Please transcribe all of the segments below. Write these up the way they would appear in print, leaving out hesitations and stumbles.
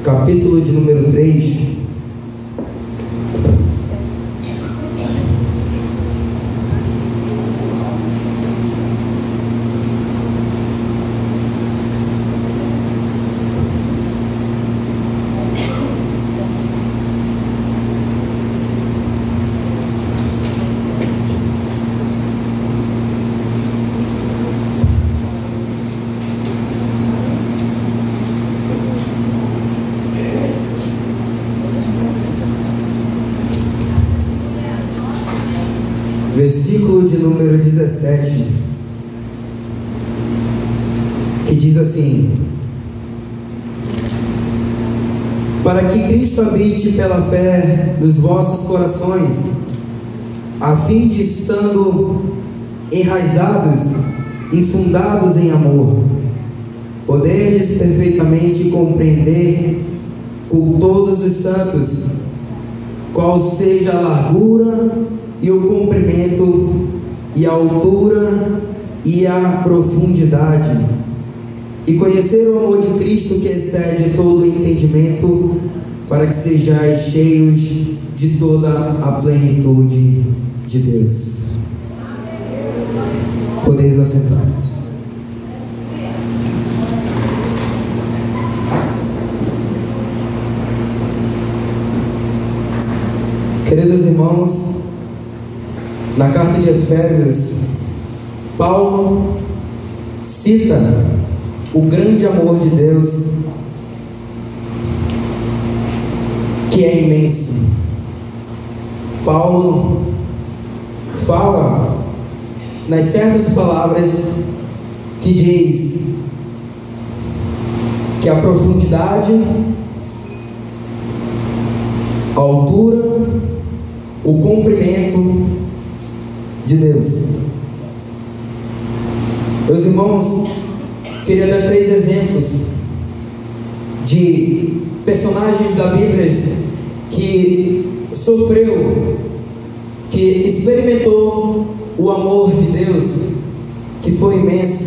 capítulo de número 3. Versículo de número 17, que diz assim: para que Cristo habite pela fé nos vossos corações, a fim de, estando enraizados e fundados em amor, poderes perfeitamente compreender com todos os santos qual seja a largura e o comprimento, e a altura e a profundidade, e conhecer o amor de Cristo que excede todo o entendimento, para que sejais cheios de toda a plenitude de Deus. Podeis assentar. Queridos irmãos, na carta de Efésios, Paulo cita o grande amor de Deus, que é imenso. Paulo fala nas certas palavras que diz que a profundidade, a altura, o comprimento de Deus. Meus irmãos, queria dar 3 exemplos de personagens da Bíblia que sofreu, que experimentou o amor de Deus, que foi imenso.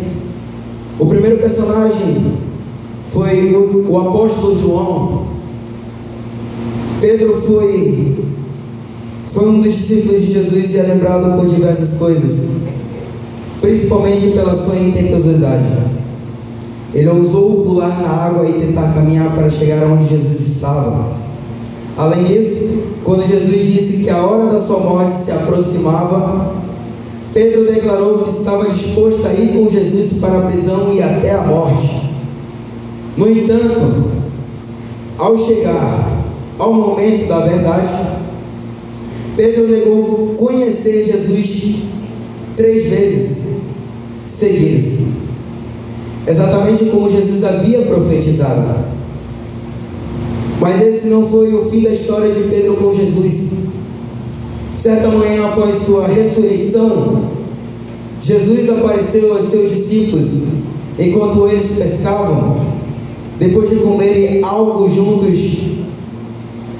O primeiro personagem foi o apóstolo João. Pedro foi um dos discípulos de Jesus e é lembrado por diversas coisas, principalmente pela sua impetuosidade. Ele ousou pular na água e tentar caminhar para chegar onde Jesus estava. Além disso, quando Jesus disse que a hora da sua morte se aproximava, Pedro declarou que estava disposto a ir com Jesus para a prisão e até a morte. No entanto, ao chegar ao momento da verdade, Pedro negou conhecer Jesus 3 vezes seguidas, exatamente como Jesus havia profetizado. Mas esse não foi o fim da história de Pedro com Jesus. Certa manhã, após sua ressurreição, Jesus apareceu aos seus discípulos enquanto eles pescavam. Depois de comerem algo juntos,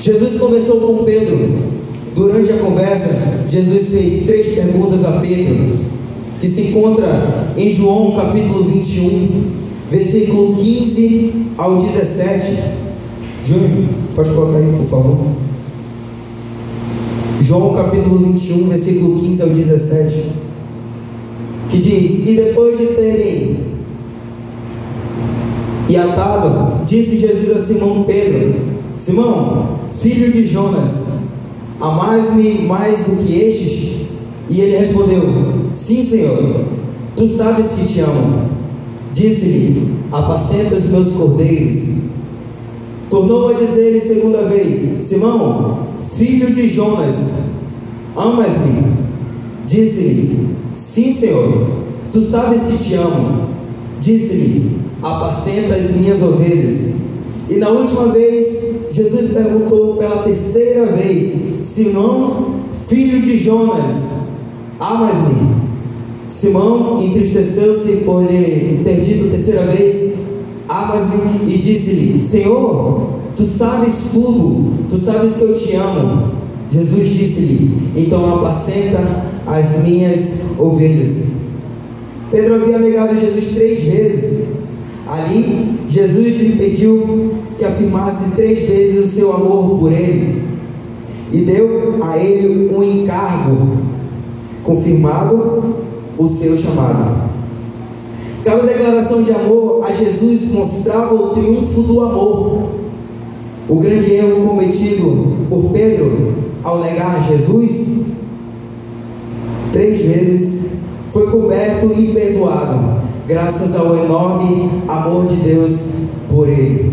Jesus conversou com Pedro. Durante a conversa, Jesus fez 3 perguntas a Pedro, que se encontra em João capítulo 21, versículo 15 ao 17. Júnior, pode colocar aí, por favor. João capítulo 21, versículo 15 ao 17, que diz: e depois de terem e atado, disse Jesus a Simão Pedro: Simão, filho de Jonas, amais-me mais do que estes? E ele respondeu: sim, Senhor, tu sabes que te amo. Disse-lhe: apacenta os meus cordeiros. Tornou a dizer-lhe segunda vez: Simão, filho de Jonas, amas-me? Disse-lhe: sim, Senhor, tu sabes que te amo. Disse-lhe: apacenta as minhas ovelhas. E na última vez, Jesus perguntou pela 3ª vez: Simão, filho de Jonas, amas-me? Simão entristeceu-se por lhe ter dito 3ª vez: amas-me? E disse-lhe: Senhor, tu sabes tudo, tu sabes que eu te amo. Jesus disse-lhe: então apacenta as minhas ovelhas. Pedro havia negado Jesus 3 vezes. Ali, Jesus lhe pediu que afirmasse 3 vezes o seu amor por ele e deu a ele um encargo, confirmado o seu chamado. Cada declaração de amor a Jesus mostrava o triunfo do amor. O grande erro cometido por Pedro ao negar Jesus 3 vezes foi coberto e perdoado, graças ao enorme amor de Deus por ele.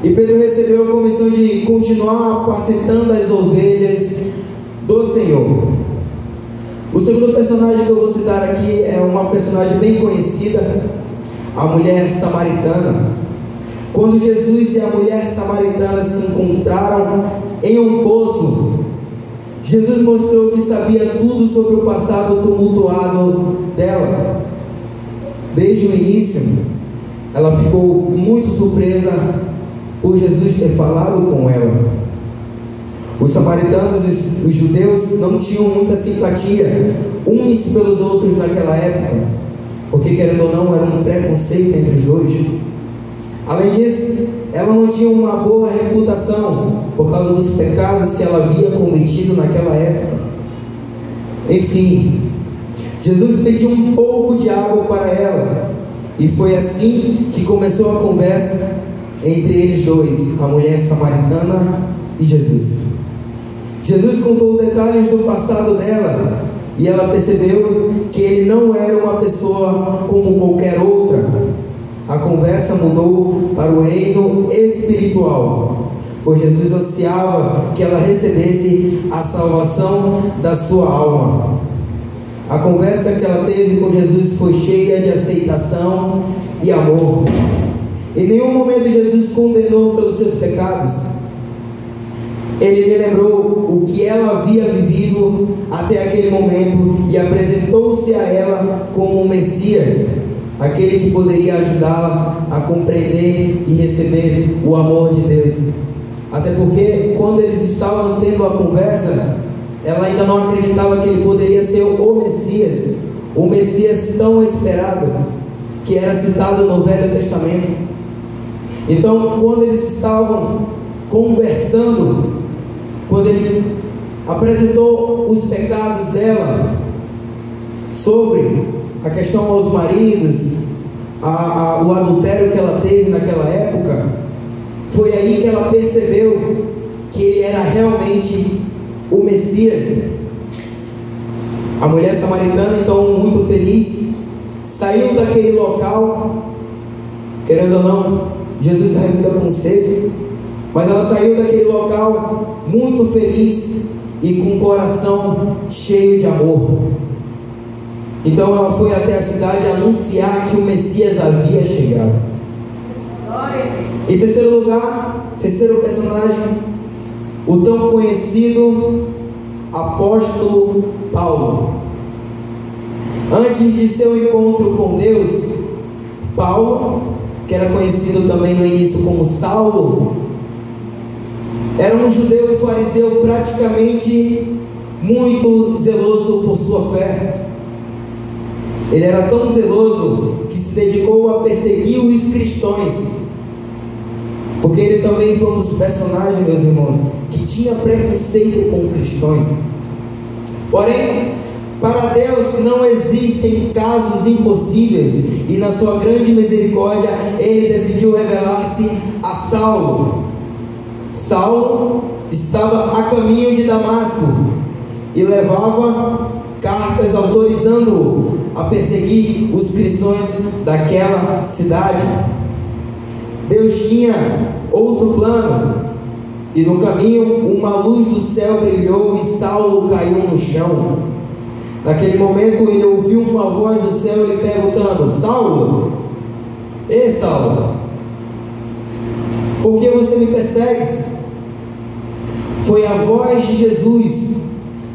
E Pedro recebeu a comissão de continuar apacentando as ovelhas do Senhor. O segundo personagem que eu vou citar aqui é uma personagem bem conhecida, a mulher samaritana. Quando Jesus e a mulher samaritana se encontraram em um poço, Jesus mostrou que sabia tudo sobre o passado tumultuado dela. Desde o início, ela ficou muito surpresa por Jesus ter falado com ela. Os samaritanos e os judeus não tinham muita simpatia uns pelos outros naquela época, porque, querendo ou não, era um preconceito entre os dois. Além disso, ela não tinha uma boa reputação por causa dos pecados que ela havia cometido naquela época. Enfim, Jesus pediu um pouco de água para ela, e foi assim que começou a conversa entre eles dois, a mulher samaritana e Jesus. Jesus contou detalhes do passado dela, e ela percebeu que ele não era uma pessoa como qualquer outra. A conversa mudou para o reino espiritual, pois Jesus ansiava que ela recebesse a salvação da sua alma. A conversa que ela teve com Jesus foi cheia de aceitação e amor. Em nenhum momento Jesus condenou pelos seus pecados. Ele lhe lembrou o que ela havia vivido até aquele momento e apresentou-se a ela como o Messias, aquele que poderia ajudá-la a compreender e receber o amor de Deus. Até porque, quando eles estavam tendo a conversa, ela ainda não acreditava que ele poderia ser o Messias tão esperado, que era citado no Velho Testamento. Então, quando eles estavam conversando, quando ele apresentou os pecados dela, sobre a questão aos maridos, o adultério que ela teve naquela época, foi aí que ela percebeu que ele era realmente o Messias. A mulher samaritana, então, muito feliz, saiu daquele local, querendo ou não, Jesus ainda com sede, mas ela saiu daquele local muito feliz e com o coração cheio de amor. Então ela foi até a cidade anunciar que o Messias havia chegado. Em terceiro lugar, terceiro personagem, o tão conhecido apóstolo Paulo. Antes de seu encontro com Deus, Paulo, que era conhecido também no início como Saulo, era um judeu fariseu praticamente muito zeloso por sua fé. Ele era tão zeloso que se dedicou a perseguir os cristãos, porque ele também foi um dos personagens, meus irmãos, que tinha preconceito com cristãos. Porém, para Deus não existem casos impossíveis, e na sua grande misericórdia ele decidiu revelar-se a Saulo. Saulo estava a caminho de Damasco e levava cartas autorizando-o a perseguir os cristãos daquela cidade. Deus tinha outro plano, e no caminho uma luz do céu brilhou e Saulo caiu no chão. Naquele momento ele ouviu uma voz do céu lhe perguntando: Saulo, ei Saulo, por que você me persegue? Foi a voz de Jesus.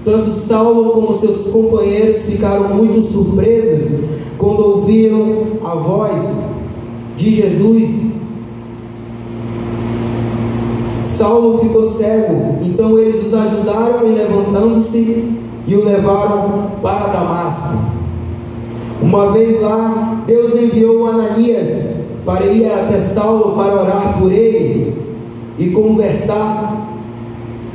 Tanto Saulo como seus companheiros ficaram muito surpresos quando ouviram a voz de Jesus. Saulo ficou cego, então eles os ajudaram em levantando-se e o levaram para Damasco. Uma vez lá, Deus enviou Ananias para ir até Saulo para orar por ele e conversar,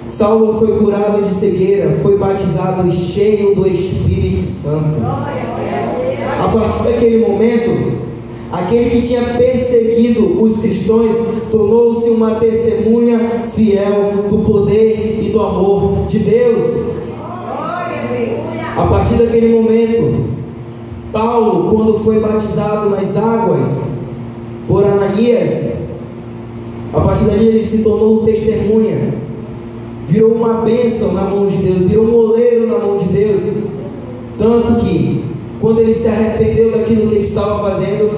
Saulo foi curado de cegueira, foi batizado e cheio do Espírito Santo. A partir daquele momento, aquele que tinha perseguido os cristãos tornou-se uma testemunha fiel do poder e do amor de Deus. A partir daquele momento, Paulo, quando foi batizado nas águas por Ananias, a partir dali ele se tornou testemunha, virou uma bênção na mão de Deus, virou um oleiro na mão de Deus. Tanto que, quando ele se arrependeu daquilo que ele estava fazendo,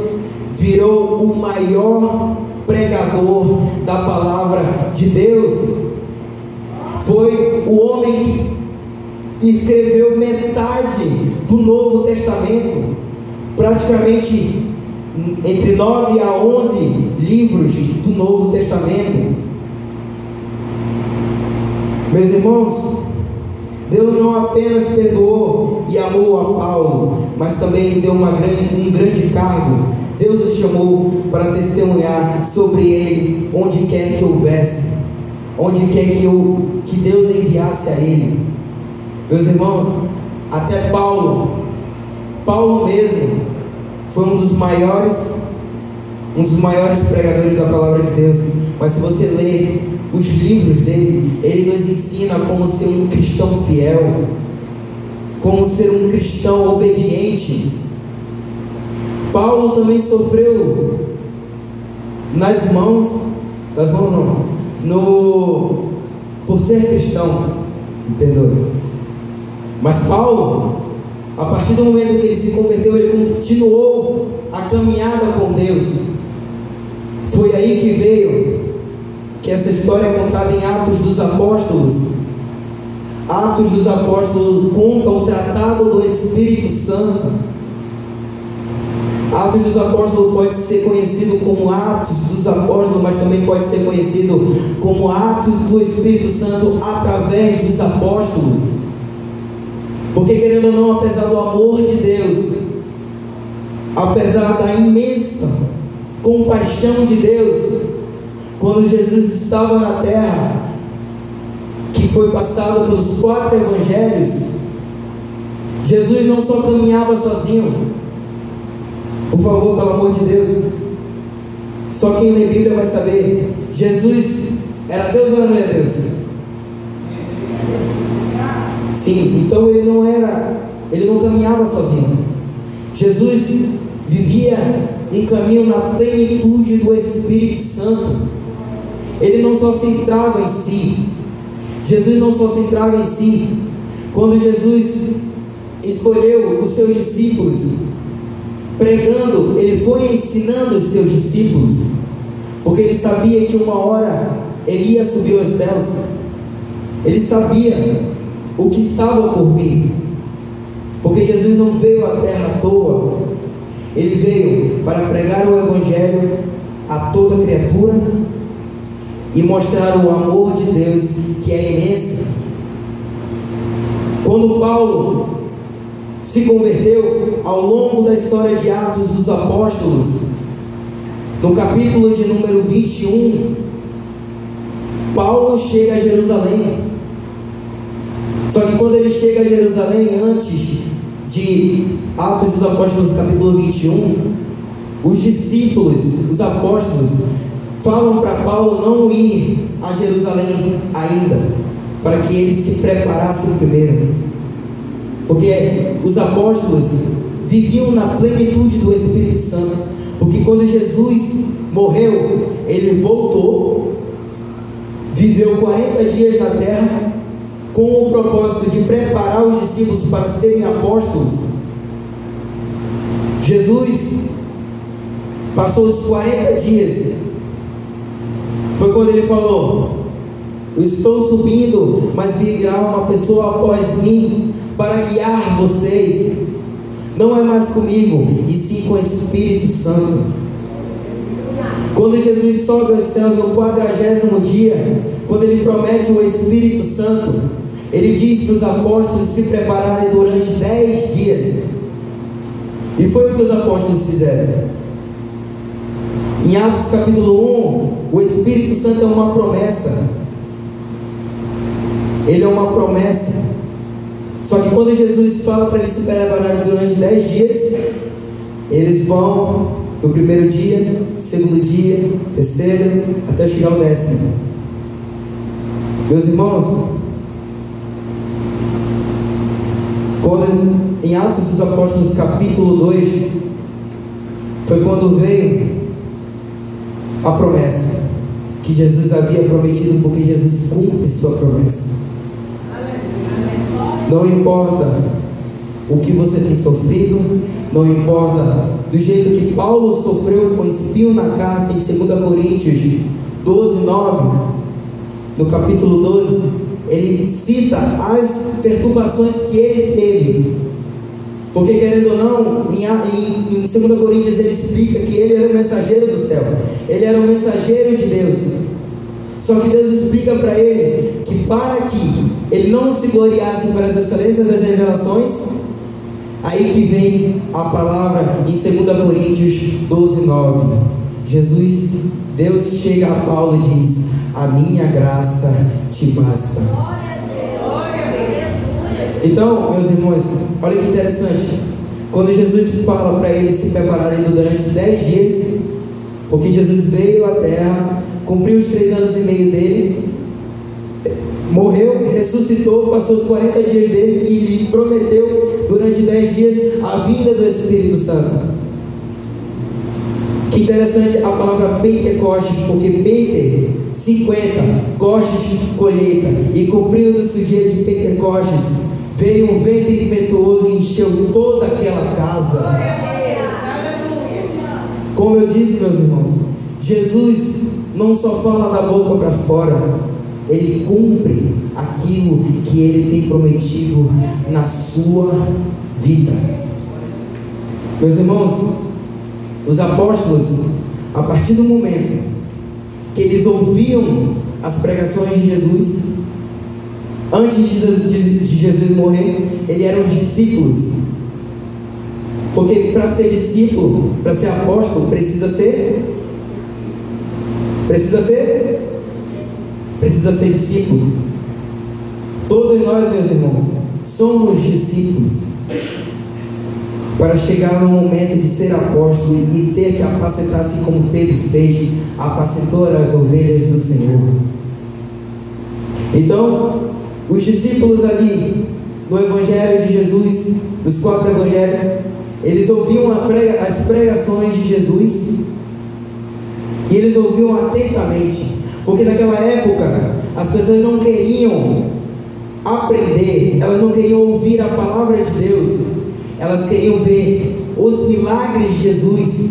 virou o maior pregador da palavra de Deus. Foi o homem que escreveu metade do Novo Testamento, praticamente entre 9 a 11 livros do Novo Testamento. Meus irmãos, Deus não apenas perdoou e amou a Paulo, mas também lhe deu um grande cargo. Deus o chamou para testemunhar sobre ele onde quer que houvesse, onde quer que Deus enviasse a ele. Meus irmãos, até Paulo mesmo foi um dos maiores pregadores da palavra de Deus. Mas se você ler os livros dele, ele nos ensina como ser um cristão fiel, como ser um cristão obediente. Paulo também sofreu por ser cristão, me perdoe. Mas Paulo, a partir do momento que ele se converteu, ele continuou a caminhada com Deus. Foi aí que veio, que essa história é contada em Atos dos Apóstolos. Atos dos Apóstolos conta o tratado do Espírito Santo. Atos dos Apóstolos pode ser conhecido como Atos dos Apóstolos, mas também pode ser conhecido como Atos do Espírito Santo através dos apóstolos. Porque, querendo ou não, apesar do amor de Deus, apesar da imensa compaixão de Deus, quando Jesus estava na terra, que foi passado pelos 4 evangelhos, Jesus não só caminhava sozinho. Por favor, pelo amor de Deus, só quem lê Bíblia vai saber, Jesus era Deus ou não era Deus? Sim, então ele não caminhava sozinho. Jesus vivia um caminho na plenitude do Espírito Santo. Ele não só se centrava em si. Jesus não só se centrava em si. Quando Jesus escolheu os seus discípulos, pregando, ele foi ensinando os seus discípulos, porque ele sabia que uma hora ele ia subir aos céus. Ele sabia o que estava por vir, porque Jesus não veio à terra à toa. Ele veio para pregar o Evangelho a toda criatura e mostrar o amor de Deus, que é imenso. Quando Paulo se converteu, ao longo da história de Atos dos Apóstolos, no capítulo de número 21, Paulo chega a Jerusalém. Só que quando ele chega a Jerusalém, antes de Atos dos Apóstolos capítulo 21, os discípulos, os apóstolos, falam para Paulo não ir a Jerusalém ainda, para que ele se preparasse primeiro, porque os apóstolos viviam na plenitude do Espírito Santo. Porque quando Jesus morreu, ele voltou, viveu 40 dias na terra, com o propósito de preparar os discípulos para serem apóstolos. Jesus passou os 40 dias, foi quando ele falou: eu estou subindo, mas virá uma pessoa após mim para guiar vocês. Não é mais comigo, e sim com o Espírito Santo. Quando Jesus sobe aos céus no 40º dia, quando ele promete o Espírito Santo, ele diz para os apóstolos se prepararem durante 10 dias. E foi o que os apóstolos fizeram. Em Atos capítulo 1, o Espírito Santo é uma promessa. Ele é uma promessa. Só que quando Jesus fala para eles se prepararem durante 10 dias, eles vão no primeiro dia, segundo dia, terceiro, até chegar ao 10º. Meus irmãos, quando em Atos dos Apóstolos capítulo 2, foi quando veio a promessa que Jesus havia prometido, porque Jesus cumpre sua promessa. Não importa o que você tem sofrido, não importa do jeito que Paulo sofreu com espinho na carta em 2 Coríntios 12, 9, no capítulo 12, ele cita as perturbações que ele teve. Porque, querendo ou não, em 2 Coríntios ele explica que ele era o mensageiro do céu, ele era o mensageiro de Deus. Só que Deus explica para ele que para que ele não se gloriasse para as excelências das revelações, aí que vem a palavra em 2 Coríntios 12, 9. Deus chega a Paulo e diz: a minha graça te basta. Então, meus irmãos, olha que interessante. Quando Jesus fala para eles se prepararem durante 10 dias, porque Jesus veio à terra, cumpriu os 3 anos e meio dele, morreu, ressuscitou, passou os 40 dias dele e lhe prometeu durante 10 dias a vinda do Espírito Santo. Que interessante a palavra Pentecostes, porque Pente, 50, Costes, colheita, e cumpriu-se o dia de Pentecostes, veio um vento impetuoso e encheu toda aquela casa. Como eu disse, meus irmãos, Jesus não só fala da boca para fora, ele cumpre aquilo que ele tem prometido na sua vida. Meus irmãos, os apóstolos, a partir do momento que eles ouviam as pregações de Jesus, antes de Jesus morrer, eles eram discípulos. Porque para ser discípulo, para ser apóstolo, precisa ser discípulo. Todos nós, meus irmãos, somos discípulos para chegar no momento de ser apóstolo e ter que apacentar, assim como Pedro fez, apacentou as ovelhas do Senhor. Então, os discípulos ali no Evangelho de Jesus, dos 4 Evangelhos, eles ouviam as pregações de Jesus e eles ouviam atentamente, porque naquela época as pessoas não queriam aprender, elas não queriam ouvir a palavra de Deus, elas queriam ver os milagres de Jesus.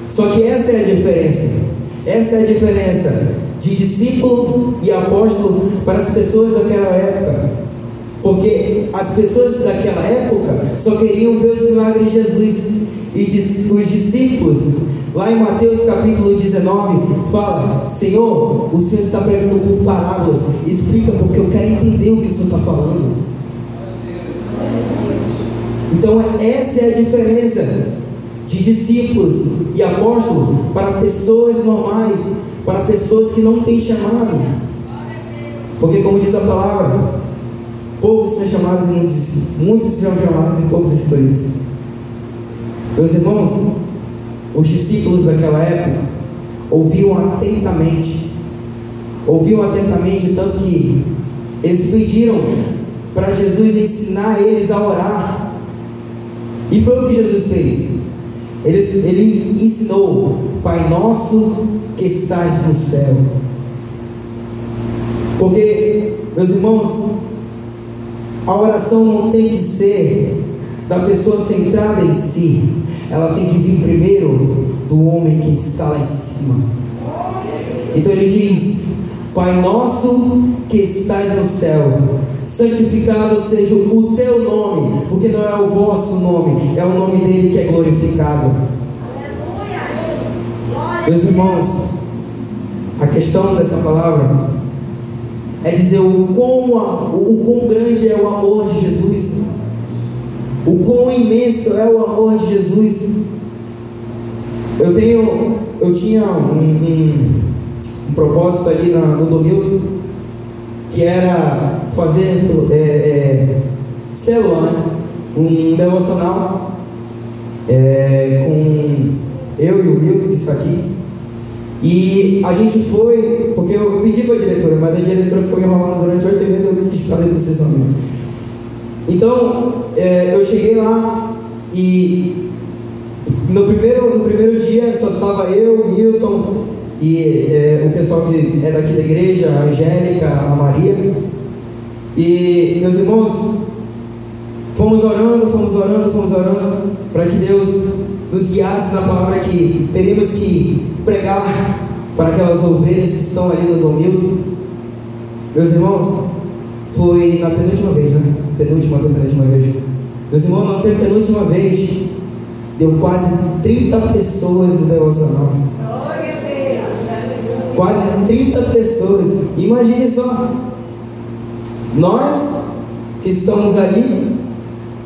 Só que essa é a diferença de discípulo e apóstolo para as pessoas daquela época. Porque as pessoas daquela época só queriam ver os milagres de Jesus. E os discípulos, lá em Mateus capítulo 19, fala: Senhor, o Senhor está pregando por parábolas, explica, porque eu quero entender o que o Senhor está falando. Então essa é a diferença de discípulos e apóstolos para pessoas normais, para pessoas que não têm chamado. Porque, como diz a palavra, poucos são chamados e muitos serão chamados e poucos escolhidos. Meus irmãos, os discípulos daquela época ouviam atentamente, tanto que eles pediram para Jesus ensinar eles a orar. E foi o que Jesus fez. Ele ensinou: Pai nosso que estás no céu. Porque, meus irmãos, a oração não tem que ser da pessoa centrada em si, ela tem que vir primeiro do homem que está lá em cima. Então ele diz: Pai nosso que estás no céu, santificado seja o teu nome, porque não é o vosso nome, é o nome dele que é glorificado. Meus irmãos, a questão dessa palavra é dizer o quão grande é o amor de Jesus, o quão imenso é o amor de Jesus. eu tinha um propósito ali no domingo, que era fazer célula, né? Um devocional com eu e o Milton, que está aqui. E a gente foi, porque eu pedi para a diretora, mas a diretora ficou enrolando durante 8 meses, eu quis fazer por sessão mesmo. Então, eu cheguei lá e no primeiro dia só estava eu, o Milton e o pessoal que é daqui da igreja, a Angélica, a Maria. E meus irmãos, fomos orando para que Deus nos guiasse na palavra que teríamos que pregar para aquelas ovelhas que estão ali no Dom Milton. Meus irmãos, foi na penúltima vez, né? Penúltima vez. Meus irmãos, na penúltima vez, deu quase 30 pessoas no devocional. Quase 30 pessoas. Imagine só. Nós que estamos ali,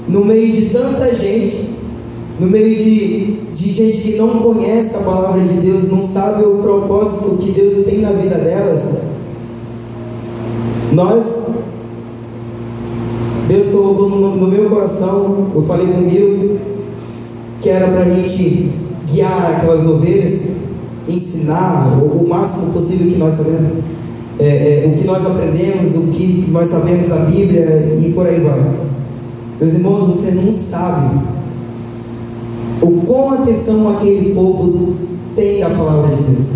no meio de tanta gente, no meio de gente que não conhece a palavra de Deus, não sabe o propósito que Deus tem na vida delas. Deus colocou no meu coração, eu falei comigo, que era para a gente guiar aquelas ovelhas, ensinar o máximo possível que nós sabemos, o que nós aprendemos, o que nós sabemos da Bíblia e por aí vai. Meus irmãos, você não sabe o quão atenção aquele povo tem à palavra de Deus.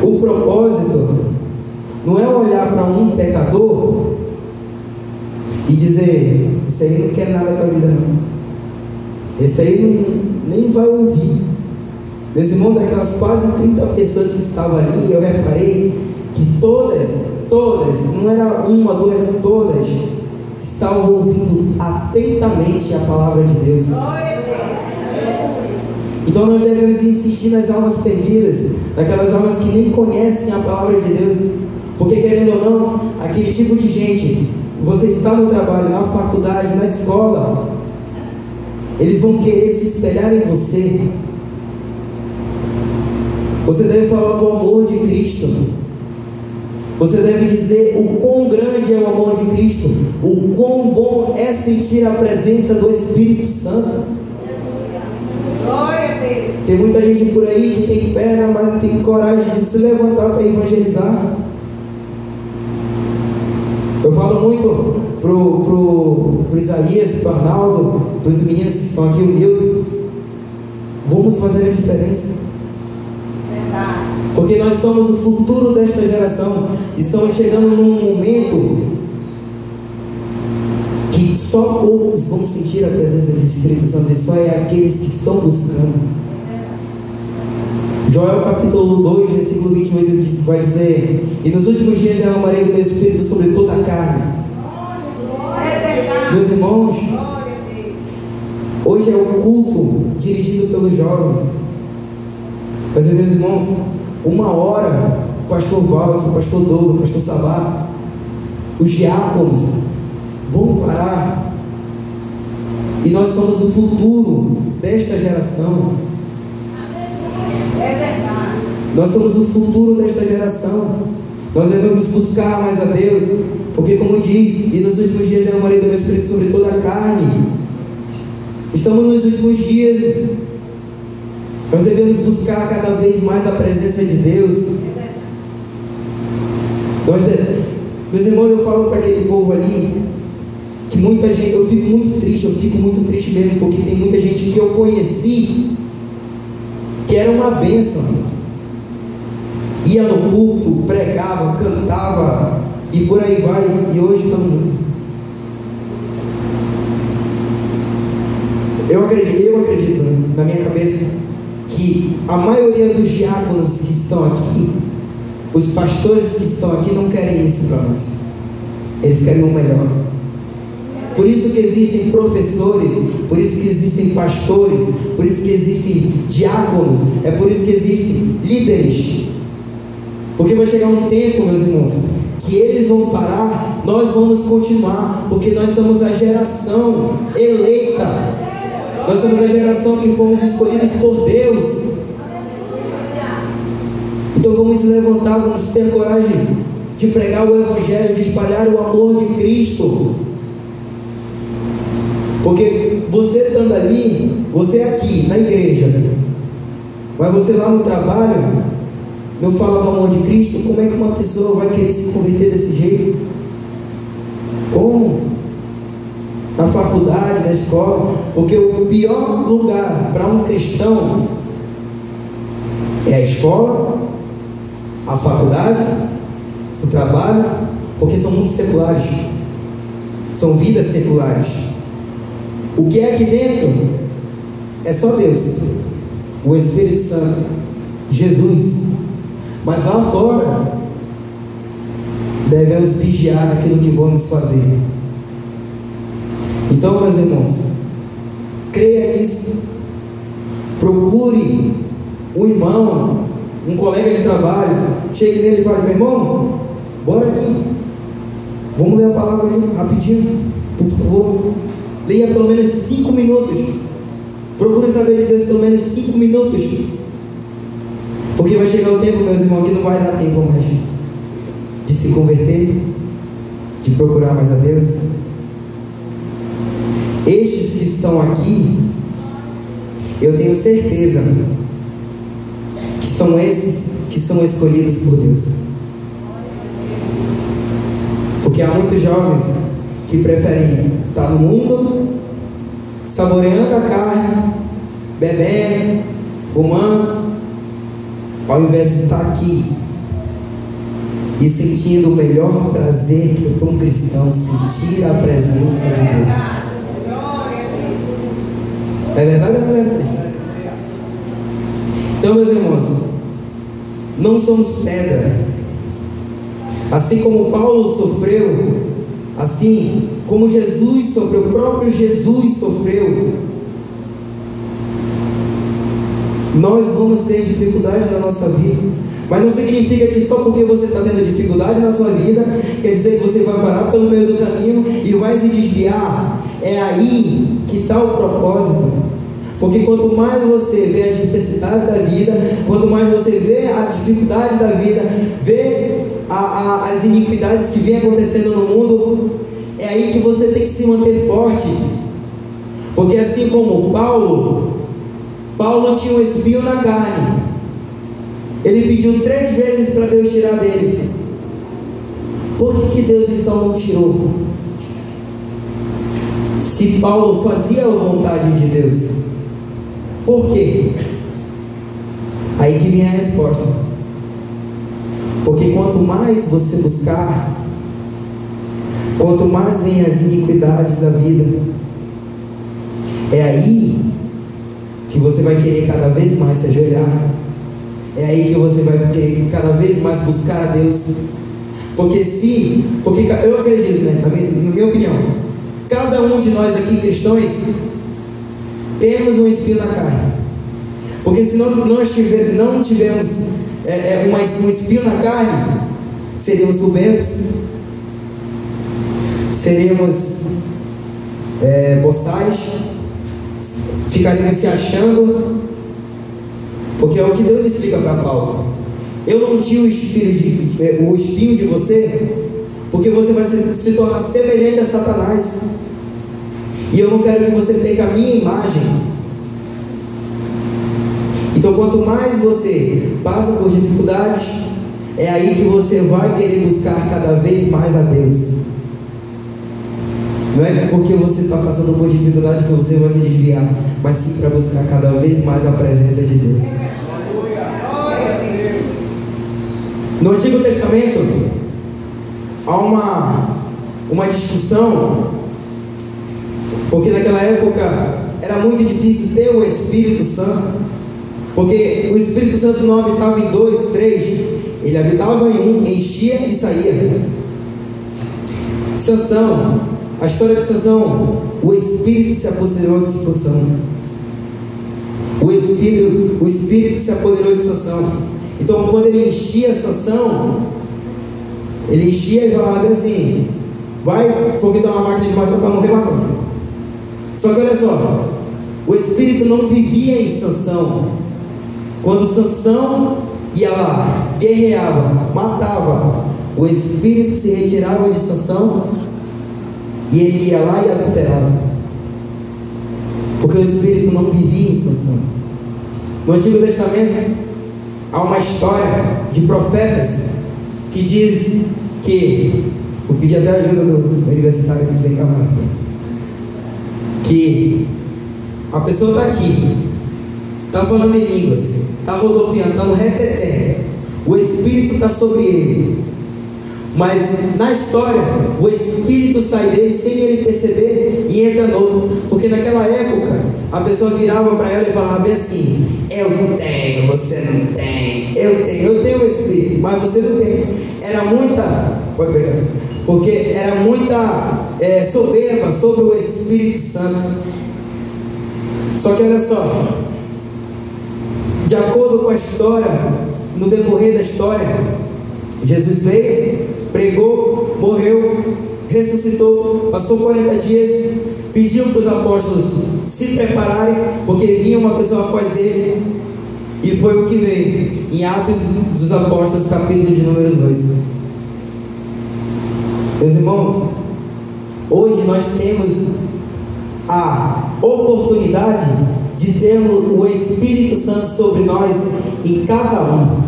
O propósito não é olhar para um pecador e dizer: esse aí não quer nada com a vida não, esse aí nem vai ouvir. Meus irmãos, daquelas quase 30 pessoas que estavam ali, eu reparei que todas, não era uma, duas, eram todas, estavam ouvindo atentamente a palavra de Deus. Então nós devemos insistir nas almas perdidas, naquelas almas que nem conhecem a palavra de Deus, porque querendo ou não, aquele tipo de gente, você está no trabalho, na faculdade, na escola, eles vão querer se espelhar em você. Você deve falar do amor de Cristo. Você deve dizer o quão grande é o amor de Cristo, o quão bom é sentir a presença do Espírito Santo. Tem muita gente por aí que tem perna, mas não tem coragem de se levantar para evangelizar. Eu falo muito pro Isaías, pro Arnaldo, para os meninos que estão aqui, o Milton: vamos fazer a diferença. Porque nós somos o futuro desta geração. Estamos chegando num momento que só poucos vão sentir a presença do Espírito Santo, e só é aqueles que estão buscando. Joel capítulo 2, versículo 28 vai dizer: e nos últimos dias derramarei do meu Espírito sobre toda a carne. Meus irmãos, hoje é o culto dirigido pelos jovens, mas meus irmãos, uma hora o pastor Valso, o pastor Douglas, o pastor Sabá, os diáconos vão parar, e nós somos o futuro desta geração. Nós somos o futuro desta geração. Nós devemos buscar mais a Deus, porque como diz: e nos últimos dias derramarei do meu Espírito sobre toda a carne. Estamos nos últimos dias. Nós devemos buscar cada vez mais a presença de Deus. Meus irmãos, eu falo para aquele povo ali que muita gente, eu fico muito triste mesmo, porque tem muita gente que eu conheci que era uma bênção, ia no culto, pregava, cantava e por aí vai, e hoje não. Eu acredito, né, na minha cabeça, que a maioria dos diáconos que estão aqui, os pastores que estão aqui, não querem isso para nós. Eles querem o melhor. Por isso que existem professores, por isso que existem pastores, por isso que existem diáconos, é por isso que existem líderes. Porque vai chegar um tempo, meus irmãos, que eles vão parar, nós vamos continuar, porque nós somos a geração eleita. Nós somos a geração que fomos escolhidos por Deus. Então vamos se levantar, vamos ter coragem de pregar o Evangelho, de espalhar o amor de Cristo. Porque você estando ali, você aqui na igreja, mas você lá no trabalho não fala do amor de Cristo, como é que uma pessoa vai querer se converter desse jeito? Como? Na faculdade, na escola, porque o pior lugar para um cristão é a escola, a faculdade, o trabalho, porque são muito seculares, são vidas seculares. O que é aqui dentro é só Deus, o Espírito Santo, Jesus. Mas lá fora devemos vigiar aquilo que vamos fazer. Então, meus irmãos, creia nisso. Procure um irmão, um colega de trabalho, chegue nele e fale: meu irmão, bora aqui, vamos ler a palavra ali rapidinho, por favor. Leia pelo menos 5 minutos. Procure saber de Deus pelo menos 5 minutos. Porque vai chegar o tempo, meus irmãos, que não vai dar tempo mais de se converter, de procurar mais a Deus. Estes que estão aqui, eu tenho certeza que são esses que são escolhidos por Deus. Porque há muitos jovens que preferem estar no mundo, saboreando a carne, bebendo, fumando, ao invés de estar aqui e sentindo o melhor prazer que para um cristão sentir a presença de Deus. É verdade ou não é verdade? Então, meus irmãos, não somos pedra. Assim como Paulo sofreu, assim como Jesus sofreu, o próprio Jesus sofreu, nós vamos ter dificuldade na nossa vida. Mas não significa que só porque você está tendo dificuldade na sua vida, quer dizer que você vai parar pelo meio do caminho e vai se desviar. É aí que está o propósito. Porque quanto mais você vê a diversidade da vida, quanto mais você vê a dificuldade da vida, vê as iniquidades que vêm acontecendo no mundo, é aí que você tem que se manter forte. Porque assim como Paulo tinha um espinho na carne, ele pediu 3 vezes para Deus tirar dele. Por que Deus então não tirou? Se Paulo fazia a vontade de Deus, por quê? Aí que vem a resposta. Porque quanto mais você buscar, quanto mais vem as iniquidades da vida, é aí que você vai querer cada vez mais se ajoelhar. É aí que você vai querer cada vez mais buscar a Deus. Porque eu acredito, né, na minha opinião, cada um de nós aqui cristãos temos um espinho na carne. Porque se não tivermos um espinho na carne, seríamos soberbos, seríamos boçais, ficaríamos se achando. Porque é o que Deus explica para Paulo: eu não tiro o espinho de você, porque você vai se tornar semelhante a Satanás, e eu não quero que você perca a minha imagem. Então, quanto mais você passa por dificuldades, é aí que você vai querer buscar cada vez mais a Deus. Não é porque você está passando por dificuldade que você vai se desviar, mas sim para buscar cada vez mais a presença de Deus. No Antigo Testamento há uma discussão, porque naquela época era muito difícil ter o Espírito Santo, porque o Espírito Santo não habitava em 2, 3, ele habitava em um, enchia e saía. Sansão, a história de Sansão, o Espírito se apoderou de Sansão. O Espírito se apoderou de Sansão. Então, quando ele enchia Sansão, ele enchia e falava assim: vai, porque dá uma máquina de matar para morrer matando. Só que olha só, o Espírito não vivia em Sansão. Quando Sansão ia lá guerreava, matava, o espírito se retirava de Sansão e ele ia lá e adulterava, porque o espírito não vivia em Sansão. No Antigo Testamento há uma história de profetas que diz que, vou pedir até a ajuda do universitário que vem cá, que a pessoa está aqui, está falando em línguas, está rodopiando, está no reteté, o espírito está sobre ele, mas na história o espírito sai dele sem ele perceber e entra no outro, porque naquela época a pessoa virava para ela e falava bem assim: eu tenho, você não tem, eu tenho o espírito, mas você não tem. Era muita, pode pegar, porque era muita soberba sobre o Espírito Santo. Só que olha só, de acordo com a história, no decorrer da história, Jesus veio, pregou, morreu, ressuscitou, passou 40 dias, pediu para os apóstolos se prepararem, porque vinha uma pessoa após ele, e foi o que veio em Atos dos Apóstolos, capítulo de número 2. Meus irmãos, hoje nós temos a oportunidade de termos o Espírito Santo sobre nós, em cada um.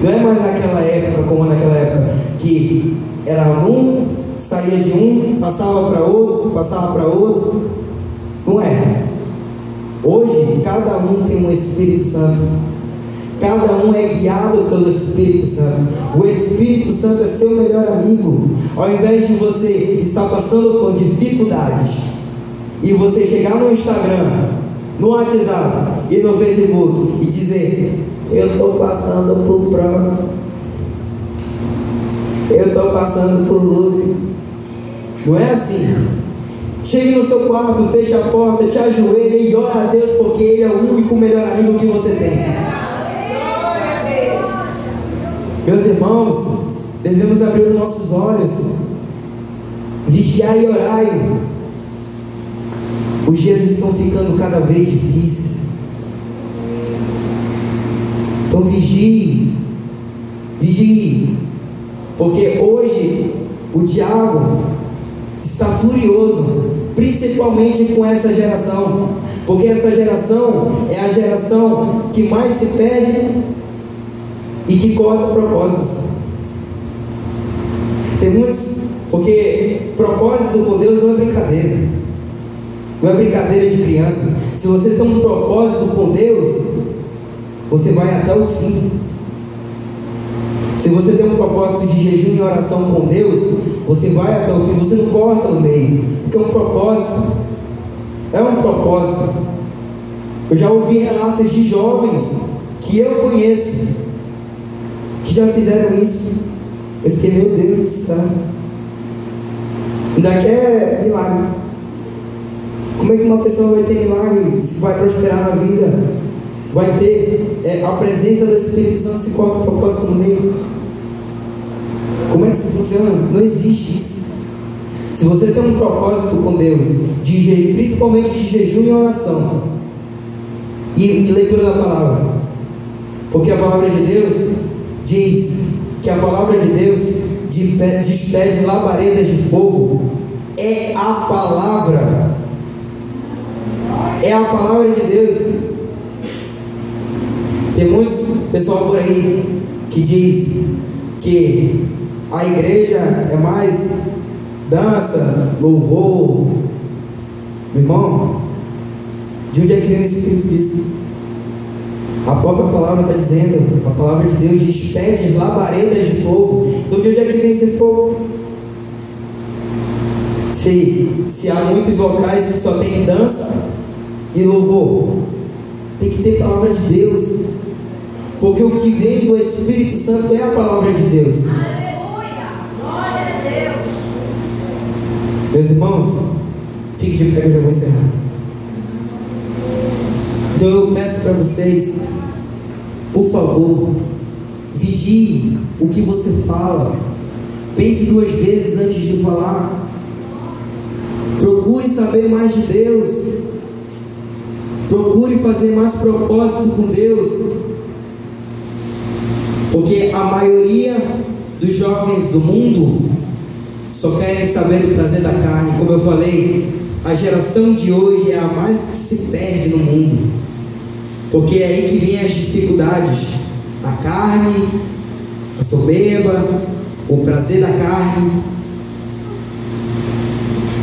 Não é mais naquela época como naquela época, que era um, saía de um, passava para outro. Não é. Hoje cada um tem um Espírito Santo, cada um é guiado pelo Espírito Santo. O Espírito Santo é seu melhor amigo. Ao invés de você estar passando por dificuldades e você chegar no Instagram, no WhatsApp e no Facebook e dizer: eu estou passando por prova, eu estou passando por luta. Não é assim. Chegue no seu quarto, feche a porta, te ajoelha e ora a Deus, porque Ele é o único melhor amigo que você tem. Meus irmãos, devemos abrir os nossos olhos, vigiar e orar. Os dias estão ficando cada vez difíceis. Então vigie, porque hoje o diabo está furioso, principalmente com essa geração, porque essa geração é a geração que mais se perde e que corta propósitos. Tem muitos, porque propósito com Deus não é brincadeira, não é brincadeira de criança. Se você tem um propósito com Deus, você vai até o fim. Se você tem um propósito de jejum e oração com Deus, você vai até o fim, você não corta no meio, porque é um propósito. É um propósito. Eu já ouvi relatos de jovens que eu conheço que já fizeram isso. Eu fiquei, meu Deus do céu, ainda quer milagre. Como é que uma pessoa vai ter milagre, se vai prosperar na vida, vai ter a presença do Espírito Santo, se corta o propósito no meio? Como é que isso funciona? Não existe isso. Se você tem um propósito com Deus, principalmente de jejum e oração e leitura da palavra, porque a palavra de Deus diz que a palavra de Deus despede labaredas de fogo. É a palavra de Deus. Tem muitos pessoal por aí que diz que a igreja é mais dança, louvor. Meu irmão, de onde é que vem o espírito disso? A própria palavra está dizendo, a palavra de Deus despede labaredas de fogo. Então de onde é que vem esse fogo? Se há muitos locais que só tem dança e louvor, tem que ter palavra de Deus, porque o que vem do Espírito Santo é a palavra de Deus. Aleluia, glória a Deus. Meus irmãos, fique de pé que eu já vou encerrar. Então eu peço para vocês, por favor, vigie o que você fala, pense 2 vezes antes de falar, procure saber mais de Deus, procure fazer mais propósito com Deus. a maioria dos jovens do mundo só querem saber do prazer da carne. Como eu falei, a geração de hoje é a mais que se perde no mundo, porque é aí que vem as dificuldades: a carne, a soberba, o prazer da carne.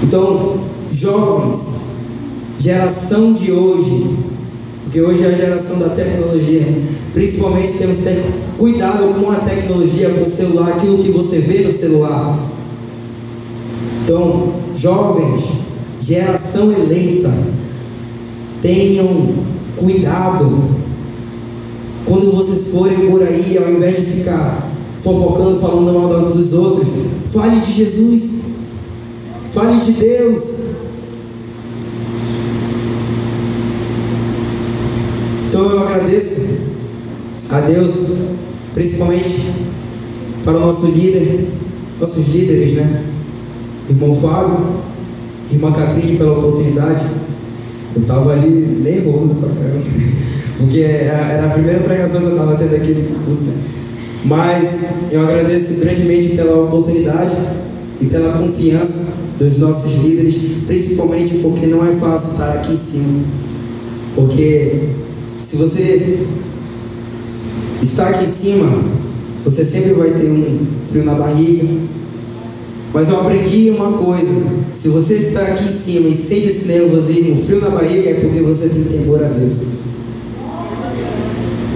Então, jovens, geração de hoje, porque hoje é a geração da tecnologia, principalmente temos que ter cuidado com a tecnologia, com o celular, aquilo que você vê no celular. Então, jovens, geração eleita, tenham cuidado quando vocês forem por aí. Ao invés de ficar fofocando, falando mal dos outros, fale de Jesus, fale de Deus. Então eu agradeço a Deus, principalmente para o nosso líder, nossos líderes, né? Irmão Fábio, irmã Catrine, pela oportunidade. Eu estava ali nervoso pra caramba, porque era a primeira pregação que eu estava tendo aqui no culto, né? Mas eu agradeço grandemente pela oportunidade e pela confiança dos nossos líderes, principalmente porque não é fácil estar aqui em cima. Porque se você está aqui em cima, você sempre vai ter um frio na barriga. Mas eu aprendi uma coisa: se você está aqui em cima e sente esse nervosismo, frio na barriga, é porque você tem temor a Deus.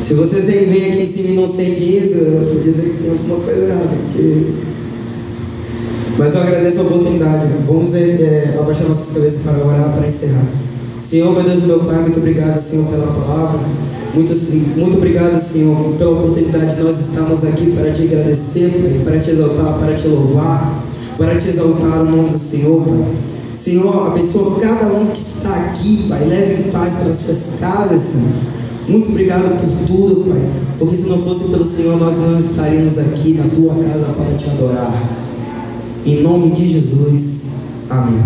Se você vem aqui em cima e não sente isso, eu vou dizer que tem alguma coisa errada. Mas eu agradeço a oportunidade. Vamos abaixar nossas cabeças para orar, para encerrar. Senhor, meu Deus e meu Pai, muito obrigado, Senhor, pela palavra. Muito obrigado, Senhor, pela oportunidade de nós estarmos aqui para te agradecer, Pai, para te exaltar, para te louvar, para te exaltar o nome do Senhor, Pai. Senhor, abençoa cada um que está aqui, Pai. Leve em paz para as suas casas, Senhor. Muito obrigado por tudo, Pai, porque se não fosse pelo Senhor, nós não estaríamos aqui na tua casa para te adorar. Em nome de Jesus, amém.